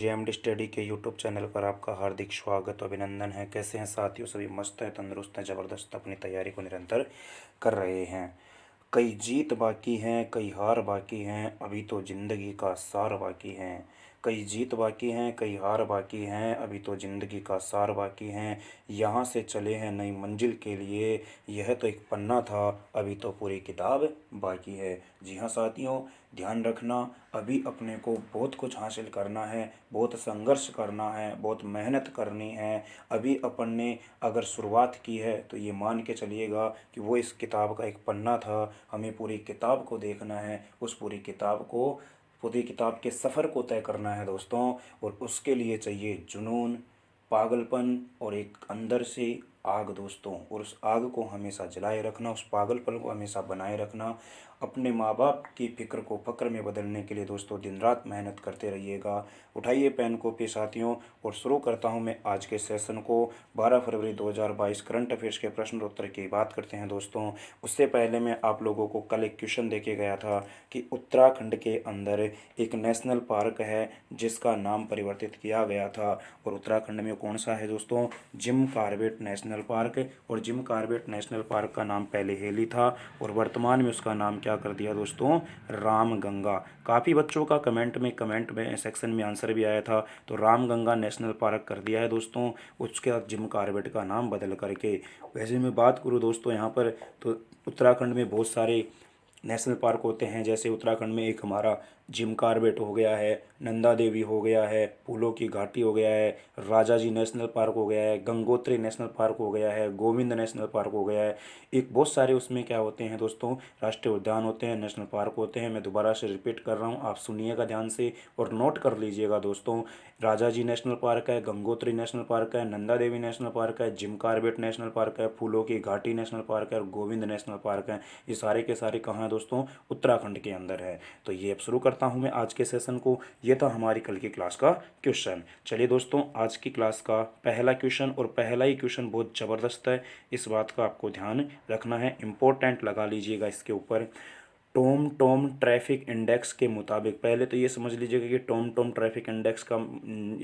JMD study के YouTube channel पर आपका हार्दिक स्वागत और अभिनंदन है। कैसे हैं साथियों? सभी मस्त हैं, तंदुरुस्त हैं, ज़बरदस्त अपनी तैयारी को निरंतर कर रहे हैं। कई जीत बाकी हैं, कई हार बाकी हैं, अभी तो ज़िंदगी का सार बाकी है। कई जीत बाकी हैं, कई हार बाकी हैं, अभी तो ज़िंदगी का सार बाकी हैं। यहाँ से चले हैं नई मंजिल के लिए, यह तो एक पन्ना था, अभी तो पूरी किताब बाकी है। जी हाँ साथियों, ध्यान रखना, अभी अपने को बहुत कुछ हासिल करना है, बहुत संघर्ष करना है, बहुत मेहनत करनी है। अभी अपन ने अगर शुरुआत की है तो ये मान के चलिएगा कि वो इस किताब का एक पन्ना था। हमें पूरी किताब को देखना है, उस पूरी किताब के सफ़र को तय करना है दोस्तों। और उसके लिए चाहिए जुनून, पागलपन और एक अंदर से आग दोस्तों। और उस आग को हमेशा जलाए रखना, उस पागलपन को हमेशा बनाए रखना। अपने माँ बाप की फ़िक्र को फ़क्र में बदलने के लिए दोस्तों दिन रात मेहनत करते रहिएगा। उठाइए पेन कॉपी साथियों, और शुरू करता हूँ मैं आज के सेशन को। 12 फरवरी 2022 करंट अफेयर्स के प्रश्न उत्तर की बात करते हैं दोस्तों। उससे पहले मैं आप लोगों को कल एक क्वेश्चन दे के गया था कि उत्तराखंड के अंदर एक नेशनल पार्क है जिसका नाम परिवर्तित किया गया था। और उत्तराखंड में कौन सा है दोस्तों? Jim Corbett national park. और जिम कॉर्बेट नेशनल पार्क का नाम पहले हेली था और वर्तमान में उसका नाम क्या कर दिया दोस्तों? रामगंगा। काफ़ी बच्चों का कमेंट में सेक्शन में आंसर भी आया था, तो रामगंगा नेशनल पार्क कर दिया है दोस्तों, उसके बाद जिम कॉर्बेट का नाम बदल करके। वैसे मैं बात करूँ दोस्तों यहाँ पर, तो उत्तराखंड में बहुत सारे नेशनल पार्क होते हैं। जैसे उत्तराखंड में एक हमारा जिम कॉर्बेट हो गया है, नंदा देवी हो गया है, फूलों की घाटी हो गया है, राजा जी नेशनल पार्क हो गया है, गंगोत्री नेशनल पार्क हो गया है, गोविंद नेशनल पार्क हो गया है। एक बहुत सारे उसमें क्या होते हैं दोस्तों? राष्ट्रीय उद्यान होते हैं, नेशनल पार्क होते हैं। मैं दोबारा से रिपीट कर रहा हूँ, आप सुनिएगा ध्यान से और नोट कर लीजिएगा दोस्तों। राजा जी नेशनल पार्क है, गंगोत्री नेशनल पार्क है, नंदा देवी नेशनल पार्क है, जिम कॉर्बेट नेशनल पार्क है, फूलों की घाटी नेशनल पार्क है और गोविंद नेशनल पार्क है। ये सारे के सारे कहाँ हैं दोस्तों? उत्तराखंड के अंदर है। तो ये अब शुरू करता हूँ मैं आज के सेशन को। ये था हमारी कल की क्लास का क्वेश्चन। चलिए दोस्तों, आज की क्लास का पहला क्वेश्चन, और पहला ही क्वेश्चन बहुत ज़बरदस्त है, इस बात का आपको ध्यान रखना है, इम्पोर्टेंट लगा लीजिएगा इसके ऊपर। टॉम टॉम ट्रैफिक इंडेक्स के मुताबिक, पहले तो ये समझ लीजिएगा कि टॉम टॉम ट्रैफिक इंडेक्स का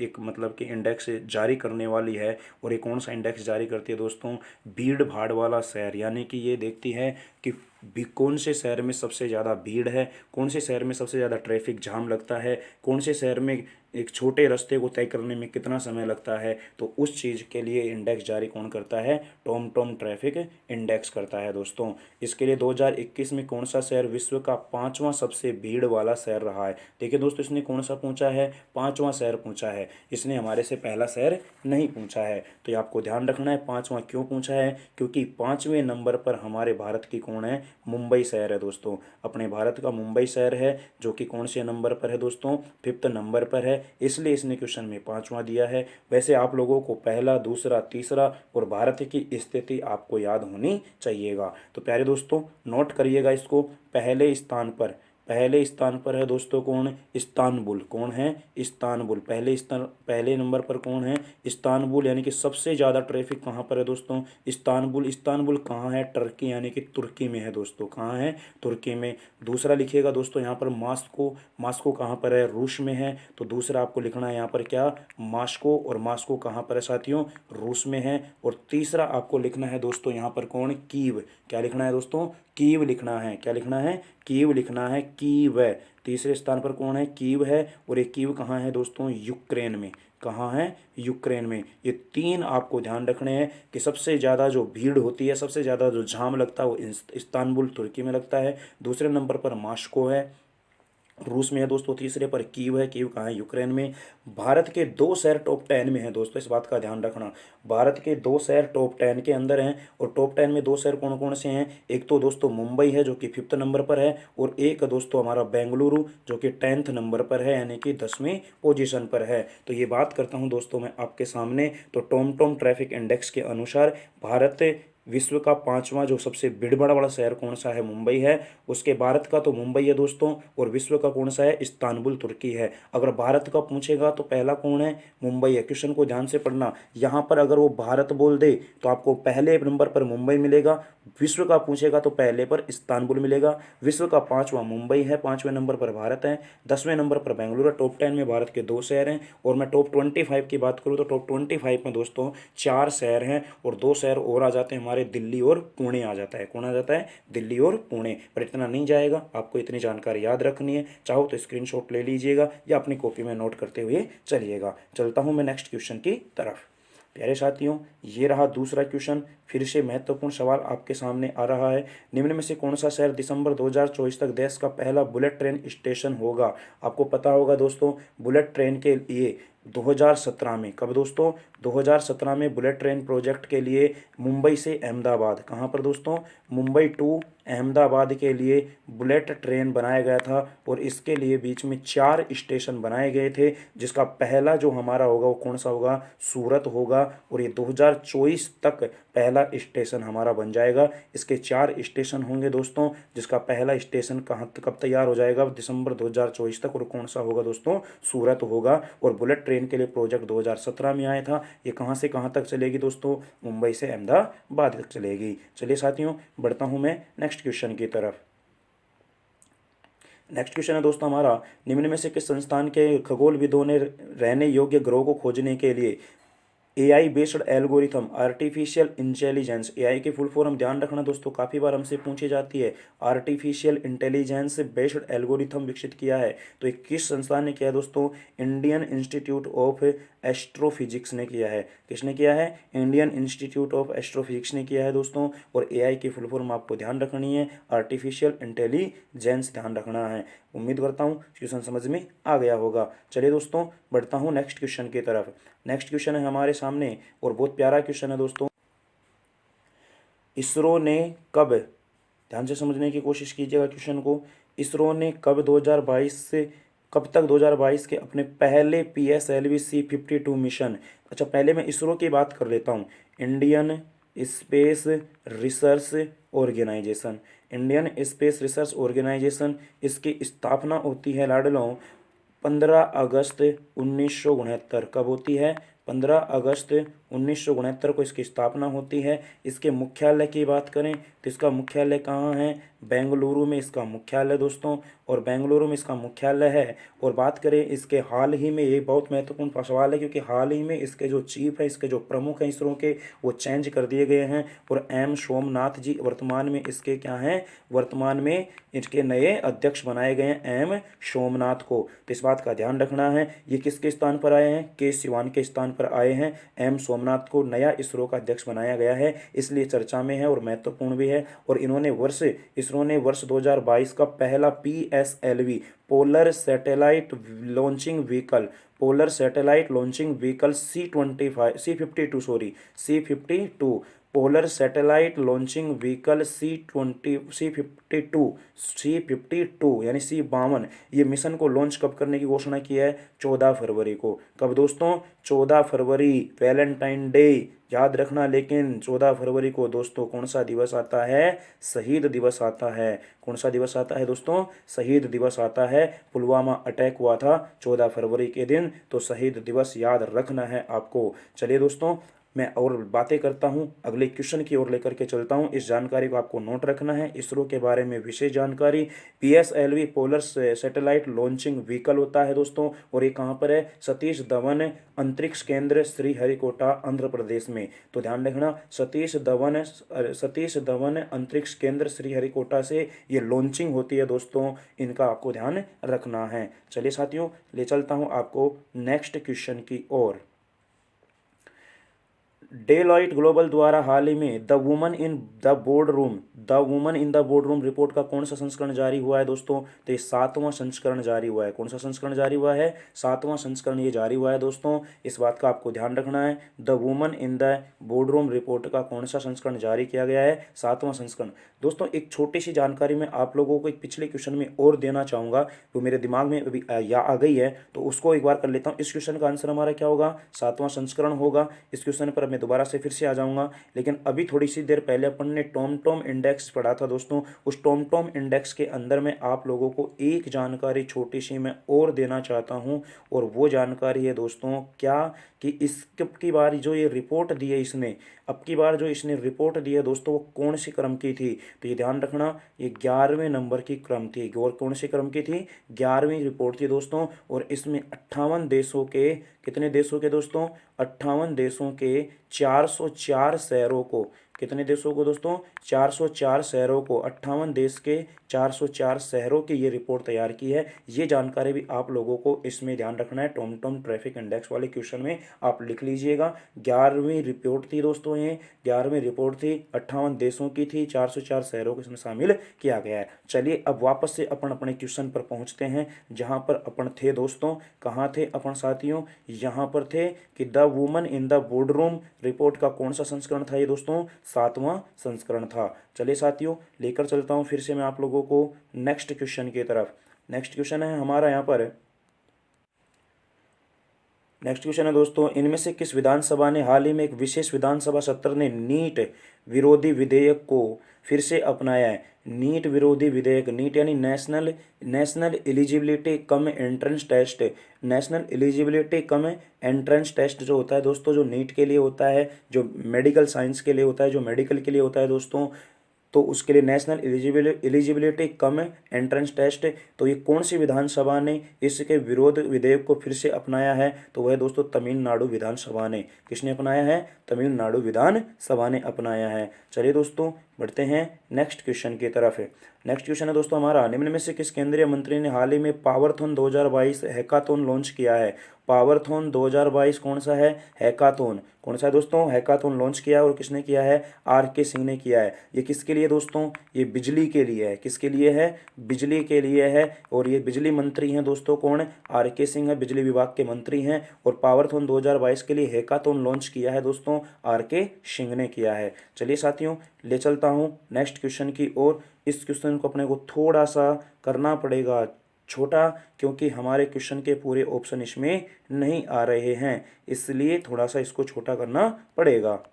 एक मतलब कि इंडेक्स जारी करने वाली है। और ये कौन सा इंडेक्स जारी करती है दोस्तों? भीड़ भाड़ वाला शहर, यानी कि ये देखती है कि कौन से शहर में सबसे ज़्यादा भीड़ है, कौन से शहर में सबसे ज़्यादा ट्रैफिक जाम लगता है, कौन से शहर में एक छोटे रास्ते को तय करने में कितना समय लगता है। तो उस चीज़ के लिए इंडेक्स जारी कौन करता है? टॉम टॉम ट्रैफिक इंडेक्स करता है दोस्तों। इसके लिए 2021 में कौन सा शहर विश्व का 5वां सबसे भीड़ वाला शहर रहा है? देखिए दोस्तों, इसने कौन सा पूछा है? 5वां शहर पूछा है, इसने हमारे से पहला शहर नहीं पूछा है। तो ये आपको ध्यान रखना है, 5वां क्यों पूछा है? क्योंकि 5वें नंबर पर हमारे भारत की कौन है? मुंबई शहर है दोस्तों। अपने भारत का मुंबई शहर है, जो कि कौन से नंबर पर है दोस्तों? 5th नंबर पर है, इसलिए इसने क्वेश्चन में 5वां दिया है। वैसे आप लोगों को पहला, दूसरा, तीसरा और भारत की स्थिति आपको याद होनी चाहिएगा। तो प्यारे दोस्तों, नोट करिएगा इसको। पहले स्थान पर है दोस्तों कौन? इस्तांबुल। कौन है? इस्तांबुल। पहले नंबर पर कौन है? इस्तांबुल, यानी कि सबसे ज़्यादा ट्रैफिक कहाँ पर है दोस्तों? इस्तांबुल। इस्तांबुल कहाँ है? टर्की, यानी कि तुर्की में है दोस्तों। कहाँ है? तुर्की में। दूसरा लिखिएगा दोस्तों यहाँ पर मास्को। मास्को कहाँ पर है? रूस में है। तो दूसरा आपको लिखना है यहाँ पर क्या? मास्को। और मास्को कहाँ पर है साथियों? रूस में है। और तीसरा आपको लिखना है दोस्तों यहाँ पर कौन? कीव। क्या लिखना है दोस्तों? कीव लिखना है। क्या लिखना है? कीव लिखना है। कीव। तीसरे स्थान पर कौन है? कीव है। और ये कीव कहाँ है दोस्तों? यूक्रेन में। कहाँ है? यूक्रेन में। ये 3 आपको ध्यान रखने हैं कि सबसे ज़्यादा जो भीड़ होती है, सबसे ज़्यादा जो जाम लगता है, वो इस्तांबुल तुर्की में लगता है। दूसरे नंबर पर मास्को है, रूस में है दोस्तों। तीसरे पर कीव है। कीव कहाँ है? यूक्रेन में। भारत के 2 शहर टॉप 10 में हैं दोस्तों, इस बात का ध्यान रखना। भारत के 2 शहर टॉप 10 के अंदर हैं। और टॉप 10 में 2 शहर कौन कौन से हैं? एक तो दोस्तों मुंबई है, जो कि 5th नंबर पर है, और एक दोस्तों हमारा बेंगलुरु, जो कि 10th नंबर पर है, यानी कि 10वीं पोजीशन पर है। तो ये बात करता हूँ दोस्तों मैं आपके सामने। तो टॉम टॉम ट्रैफिक इंडेक्स के अनुसार भारत विश्व का 5वां जो सबसे भीड़भाड़ वाला शहर कौन सा है? मुंबई है। उसके भारत का तो मुंबई है दोस्तों, और विश्व का कौन सा है? इस्तांबुल तुर्की है। अगर भारत का पूछेगा तो पहला कौन है? मुंबई है। क्वेश्चन को ध्यान से पढ़ना। यहाँ पर अगर वो भारत बोल दे तो आपको पहले नंबर पर मुंबई मिलेगा, विश्व का पूछेगा तो पहले पर इस्तांबुल मिलेगा। विश्व का 5वां मुंबई है, 5वें नंबर पर भारत है, 10वें नंबर पर बेंगलुरु है। टॉप 10 में भारत के 2 शहर हैं। और मैं टॉप 25 की बात करूँ तो टॉप 25 में दोस्तों 4 शहर हैं और 2 शहर और आ जाते हैं हमारे, दिल्ली और पुणे आ जाता है। कौन आ जाता है? दिल्ली और पुणे। पर इतना नहीं जाएगा, आपको इतनी जानकारी याद रखनी है। चाहो तो स्क्रीनशॉट ले लीजिएगा या अपनी कॉपी में नोट करते हुए चलिएगा। चलता हूँ मैं नेक्स्ट क्वेश्चन की तरफ। प्यारे साथियों, ये रहा दूसरा क्वेश्चन। फिर से महत्वपूर्ण सवाल आपके सामने आ रहा है। निम्न में से कौन सा शहर दिसंबर 2024 तक देश का पहला बुलेट ट्रेन स्टेशन होगा? आपको पता होगा दोस्तों, बुलेट ट्रेन के लिए 2017 में, कब दोस्तों? 2017 में बुलेट ट्रेन प्रोजेक्ट के लिए मुंबई से अहमदाबाद, कहाँ पर दोस्तों? मुंबई टू अहमदाबाद के लिए बुलेट ट्रेन बनाया गया था। और इसके लिए बीच में 4 स्टेशन बनाए गए थे, जिसका पहला जो हमारा होगा वो कौन सा होगा? सूरत होगा। और ये 2024 तक पहला स्टेशन हमारा बन जाएगा। इसके 4 स्टेशन होंगे दोस्तों, जिसका पहला स्टेशन कहाँ कब तैयार हो जाएगा? दिसंबर 2024 तक। और कौन सा होगा दोस्तों? सूरत होगा। और बुलेट ट्रेन के लिए प्रोजेक्ट 2017 में आया था। ये कहाँ से कहाँ तक चलेगी दोस्तों? मुंबई से अहमदाबाद तक चलेगी। चलिए साथियों, बढ़ता हूँ मैं नेक्स्ट क्वेश्चन की तरफ। नेक्स्ट क्वेश्चन है दोस्तों हमारा, निम्न में से किस संस्थान के खगोलविदों ने रहने योग्य ग्रहों को खोजने के लिए AI based algorithm, artificial intelligence, AI की फुल फॉर्म ध्यान रखना दोस्तों, काफ़ी बार हमसे पूछी जाती है। आर्टिफिशियल इंटेलिजेंस बेस्ड एल्गोरिथम विकसित किया है, तो ये किस संस्थान ने किया है दोस्तों? इंडियन इंस्टीट्यूट ऑफ एस्ट्रोफिजिक्स ने किया है। किसने किया है? इंडियन इंस्टीट्यूट ऑफ एस्ट्रोफिजिक्स ने किया है दोस्तों। और एआई की फुल फॉर्म आपको ध्यान रखनी है, आर्टिफिशियल इंटेलिजेंस ध्यान रखना है। उम्मीद करता हूँ क्वेश्चन समझ में आ गया होगा। चलिए दोस्तों, बढ़ता हूँ नेक्स्ट क्वेश्चन की तरफ। नेक्स्ट क्वेश्चन है हमारे सामने और बहुत प्यारा क्वेश्चन है दोस्तों। इसरो ने कब, ध्यान से समझने की कोशिश कीजिएगा क्वेश्चन को, इसरो ने कब 2022 से कब तक 2022 के अपने पहले PSLV C-52 मिशन, अच्छा पहले मैं इसरो की बात कर लेता हूँ। Indian Space Research Organisation, Indian Space Research Organisation, इसकी स्थापना होती है लाडलों 15 अगस्त 1969। कब होती है? 15 अगस्त 1969 को इसकी स्थापना होती है। इसके मुख्यालय की बात करें तो इसका मुख्यालय कहाँ है? बेंगलुरु में इसका मुख्यालय दोस्तों, और बेंगलुरु में इसका मुख्यालय है। और बात करें इसके हाल ही में, ये बहुत महत्वपूर्ण सवाल है क्योंकि हाल ही में इसके जो चीफ है, इसके जो प्रमुख हैं इसरो के, वो चेंज कर दिए गए हैं। और एम सोमनाथ जी वर्तमान में इसके क्या हैं? वर्तमान में इसके नए अध्यक्ष बनाए गए हैं, एम सोमनाथ को। तो इस बात का ध्यान रखना है। ये किसके स्थान पर आए हैं? के सिवान के स्थान पर आए हैं। एम सोमनाथ को नया इसरो का अध्यक्ष बनाया गया है, इसलिए चर्चा में है और महत्वपूर्ण भी है। और इन्होंने इसरो ने वर्ष 2022 का पहला PSLV polar satellite launching vehicle, polar satellite launching vehicle C52 polar satellite launching vehicle C52 यानी C52, ये मिशन को लॉन्च कब करने की घोषणा की है? 14 फरवरी को। कब दोस्तों? 14 फरवरी, वैलेंटाइन डे याद रखना। लेकिन 14 फरवरी को दोस्तों कौन सा दिवस आता है? शहीद दिवस आता है। कौन सा दिवस आता है दोस्तों? शहीद दिवस आता है। पुलवामा अटैक हुआ था 14 फरवरी के दिन, तो शहीद दिवस याद रखना है आपको। चलिए दोस्तों, मैं और बातें करता हूं, अगले क्वेश्चन की ओर लेकर के चलता हूं। इस जानकारी को आपको नोट रखना है। इसरो के बारे में विशेष जानकारी, PSLV polar satellite launching vehicle होता है दोस्तों, और ये कहाँ पर है? सतीश धवन अंतरिक्ष केंद्र, श्रीहरिकोटा, आंध्र प्रदेश में। तो ध्यान रखना, सतीश धवन अंतरिक्ष केंद्र श्रीहरिकोटा से ये लॉन्चिंग होती है दोस्तों, इनका आपको ध्यान रखना है। चलिए साथियों, ले चलता हूँ आपको नेक्स्ट क्वेश्चन की ओर। डेलॉइट ग्लोबल द्वारा हाल ही में the woman in the board room report का कौन सा संस्करण जारी हुआ है दोस्तों? तो ये 7वां संस्करण जारी हुआ है। कौन सा संस्करण जारी हुआ है? 7वां संस्करण ये जारी हुआ है दोस्तों। इस बात का आपको ध्यान रखना है। The woman in the board room report का कौन सा संस्करण जारी किया गया है? 7वां संस्करण। दोस्तों एक छोटी सी जानकारी मैं आप लोगों को एक पिछले क्वेश्चन में और देना चाहूँगा, तो मेरे दिमाग में अभी आ गई है, तो उसको एक बार कर लेता हूँ। इस क्वेश्चन का आंसर हमारा क्या होगा? 7वां संस्करण होगा। इस क्वेश्चन पर मैं दोबारा से फिर से आ जाऊंगा। लेकिन अभी थोड़ी सी देर पहले अपन ने टॉम इंडेक्स पढ़ा था दोस्तों। उस टॉम इंडेक्स के अंदर मैं आप लोगों को एक जानकारी छोटी सी मैं और देना चाहता हूँ, और वो जानकारी है दोस्तों क्या, कि इस अब की बार जो ये रिपोर्ट दी है इसने, अब की बार जो इसने रिपोर्ट दी है दोस्तों, वो कौन सी क्रम की थी। तो ये ध्यान रखना, ये 11वें नंबर की क्रम थी। और कौन सी क्रम की थी, 11वीं रिपोर्ट थी दोस्तों। और इसमें 58 देशों के, कितने देशों के दोस्तों, 58 देशों के 404 शहरों को, कितने देशों को दोस्तों, 404 शहरों को, 58 देश के 404 शहरों की ये रिपोर्ट तैयार की है। ये जानकारी भी आप लोगों को इसमें ध्यान रखना है। टॉम ट्रैफिक इंडेक्स वाले क्वेश्चन में आप लिख लीजिएगा। 11वीं रिपोर्ट थी दोस्तों ये, 11वीं रिपोर्ट थी, 58 देशों की थी, 404 शहरों को इसमें शामिल किया गया है। चलिए अब वापस से अपन अपने क्वेश्चन पर पहुंचते हैं, जहां पर अपन थे दोस्तों। कहाँ थे अपन साथियों, यहाँ पर थे कि the woman in the boardroom report का कौन सा संस्करण था ये दोस्तों, 7वां संस्करण था। चलिए साथियों लेकर चलता हूँ फिर से मैं आप लोगों को नेक्स्ट क्वेश्चन की तरफ। नेक्स्ट क्वेश्चन है हमारा यहाँ पर, नेक्स्ट क्वेश्चन है दोस्तों, इनमें से किस विधानसभा ने हाल ही में एक विशेष विधानसभा सत्र ने नीट विरोधी विधेयक को फिर से अपनाया है। नीट विरोधी विधेयक, नीट यानी National Eligibility cum Entrance Test. National Eligibility cum Entrance Test जो होता है दोस्तों, जो नीट के लिए होता है, जो मेडिकल साइंस के लिए होता है, जो मेडिकल के लिए होता है दोस्तों, तो उसके लिए National Eligibility cum Entrance Test. तो ये कौन सी विधानसभा ने इसके विरोध विधेयक को फिर से अपनाया है, तो वह दोस्तों तमिलनाडु विधानसभा ने। किसने अपनाया है, तमिलनाडु विधानसभा ने अपनाया है। चलिए दोस्तों बढ़ते हैं नेक्स्ट क्वेश्चन की तरफ। नेक्स्ट क्वेश्चन है दोस्तों हमारा, निम्न में से किस केंद्रीय मंत्री ने हाल ही में पावरथॉन 2022 हैकाथॉन लॉन्च किया है। पावरथॉन 2022 कौन सा है, हैकाथॉन, कौन सा है दोस्तों, हैकाथॉन लॉन्च किया है। और किसने किया है, RK सिंह ने किया है। ये किसके लिए दोस्तों, ये बिजली के लिए है। किसके लिए है, बिजली के लिए है। और ये बिजली मंत्री हैं दोस्तों, कौन, RK सिंह है, बिजली विभाग के मंत्री हैं। और पावरथॉन 2022 के लिए हैकाथॉन लॉन्च किया है दोस्तों, RK सिंह ने किया है। चलिए साथियों ले चलता हूँ नेक्स्ट क्वेश्चन की ओर। इस क्वेश्चन को अपने को थोड़ा सा करना पड़ेगा छोटा, क्योंकि हमारे क्वेश्चन के पूरे ऑप्शन इसमें नहीं आ रहे हैं, इसलिए थोड़ा सा इसको छोटा करना पड़ेगा।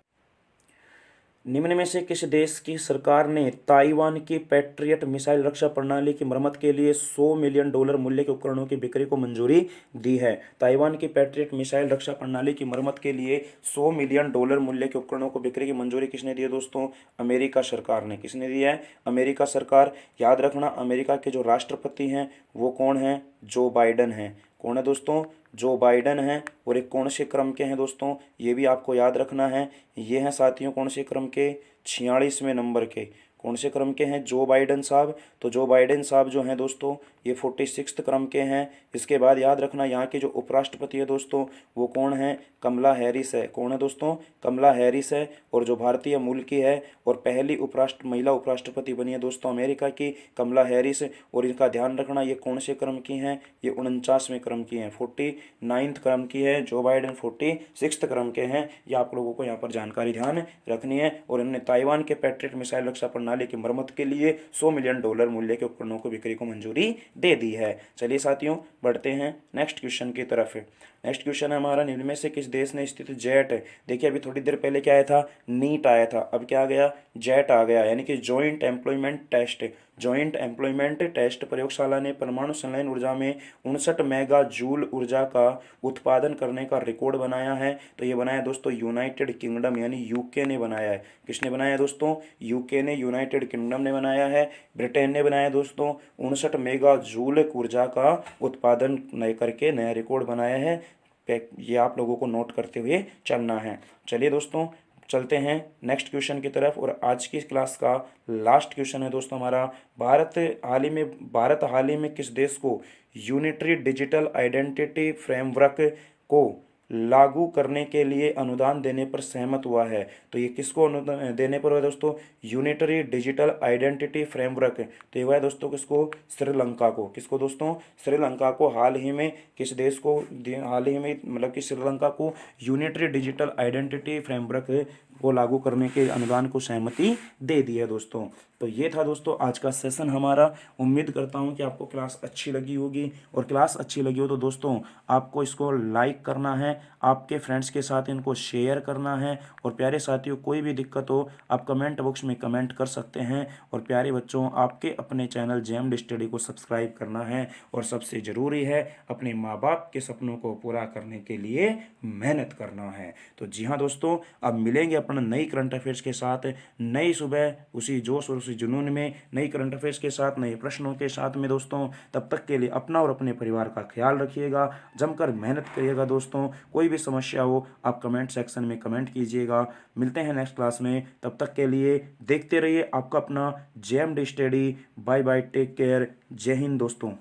निम्न में से किस देश की सरकार ने ताइवान की पैट्रियट मिसाइल रक्षा प्रणाली की मरम्मत के लिए $100 मिलियन मूल्य के उपकरणों की बिक्री को मंजूरी दी है। ताइवान की पैट्रियट मिसाइल रक्षा प्रणाली की मरम्मत के लिए $100 मिलियन मूल्य के उपकरणों को बिक्री की मंजूरी किसने दी है दोस्तों, अमेरिका सरकार ने। किसने दिया है, अमेरिका सरकार। याद रखना अमेरिका के जो राष्ट्रपति हैं वो कौन है, जो बाइडन हैं। कौन है दोस्तों, जो बाइडन हैं। और एक कौन से क्रम के हैं दोस्तों, ये भी आपको याद रखना है। ये हैं साथियों कौन से क्रम के, 46वें नंबर के। कौन से क्रम के हैं, जो बाइडन साहब। तो जो बाइडन साहब जो हैं दोस्तों ये 46 क्रम के हैं। इसके बाद याद रखना यहाँ के जो उपराष्ट्रपति है दोस्तों वो कौन है, कमला हैरिस है। कौन है दोस्तों, कमला हैरिस है। और जो भारतीय मूल की है और पहली महिला उपराष्ट्रपति बनी है दोस्तों अमेरिका की, कमला हैरिस। और इनका ध्यान रखना ये कौन से क्रम की हैं, ये 49वें क्रम की हैं, 49th क्रम की है। जो बाइडन 46 क्रम के हैं। ये आप लोगों को यहाँ पर जानकारी ध्यान रखनी है। और इन्होंने ताइवान के पैट्रियट मिसाइल रक्षा प्रणाली की मरम्मत के लिए $100 मिलियन मूल्य के उपकरणों को बिक्री को मंजूरी दे दी है। चलिए साथियों बढ़ते हैं नेक्स्ट क्वेश्चन की तरफ। नेक्स्ट क्वेश्चन है हमारा, निम्न में से किस देश ने स्थित जेट, देखिए अभी थोड़ी देर पहले क्या आया था, नीट आया था, अब क्या आ गया, जेट आ गया, यानी कि joint employment test. Joint employment test प्रयोगशाला ने परमाणु संलयन ऊर्जा में 59 मेगा जूल ऊर्जा का उत्पादन करने का रिकॉर्ड बनाया है। तो ये बनाया दोस्तों यूनाइटेड किंगडम यानी यूके ने बनाया है। किसने बनाया है दोस्तों, यूके ने, यूनाइटेड किंगडम ने बनाया है। ब्रिटेन ने बनाया दोस्तों 59 मेगा जूल ऊर्जा का उत्पादन नए करके नया रिकॉर्ड बनाया है। ये आप लोगों को नोट करते हुए चलना है। चलिए दोस्तों चलते हैं नेक्स्ट क्वेश्चन की तरफ। और आज की क्लास का लास्ट क्वेश्चन है दोस्तों हमारा, भारत हाल ही में किस देश को यूनिटरी डिजिटल आइडेंटिटी फ्रेमवर्क को लागू करने के लिए अनुदान देने पर सहमत हुआ है। तो ये किसको अनुदान देने पर हुआ दोस्तों, यूनिटरी डिजिटल आइडेंटिटी फ्रेमवर्क। तो ये हुआ है दोस्तों किसको, श्रीलंका को। किसको दोस्तों, श्रीलंका को। हाल ही में किस देश को, हाल ही में मतलब कि श्रीलंका को यूनिटरी डिजिटल आइडेंटिटी फ्रेमवर्क को लागू करने के अनुदान को सहमति दे दी है दोस्तों। तो ये था दोस्तों आज का सेशन हमारा। उम्मीद करता हूँ कि आपको क्लास अच्छी लगी होगी, और क्लास अच्छी लगी हो तो दोस्तों आपको इसको लाइक करना है, आपके फ्रेंड्स के साथ इनको शेयर करना है। और प्यारे साथियों, कोई भी दिक्कत हो आप कमेंट बॉक्स में कमेंट कर सकते हैं। और प्यारे बच्चों, आपके अपने चैनल जेएमडी स्टडी को सब्सक्राइब करना है, और सबसे ज़रूरी है अपने माँ बाप के सपनों को पूरा करने के लिए मेहनत करना है। तो जी हाँ दोस्तों, अब मिलेंगे अपन नई करंट अफेयर्स के साथ, नई सुबह उसी जोश और उसी जुनून में, नई करंट अफेयर्स के साथ, नए प्रश्नों के साथ में दोस्तों। तब तक के लिए अपना और अपने परिवार का ख्याल रखिएगा, जमकर मेहनत करिएगा दोस्तों। कोई भी समस्या हो आप कमेंट सेक्शन में कमेंट कीजिएगा। मिलते हैं नेक्स्ट क्लास में, तब तक के लिए देखते रहिए आपका अपना JMD study. Bye bye, take care, जय हिंद दोस्तों।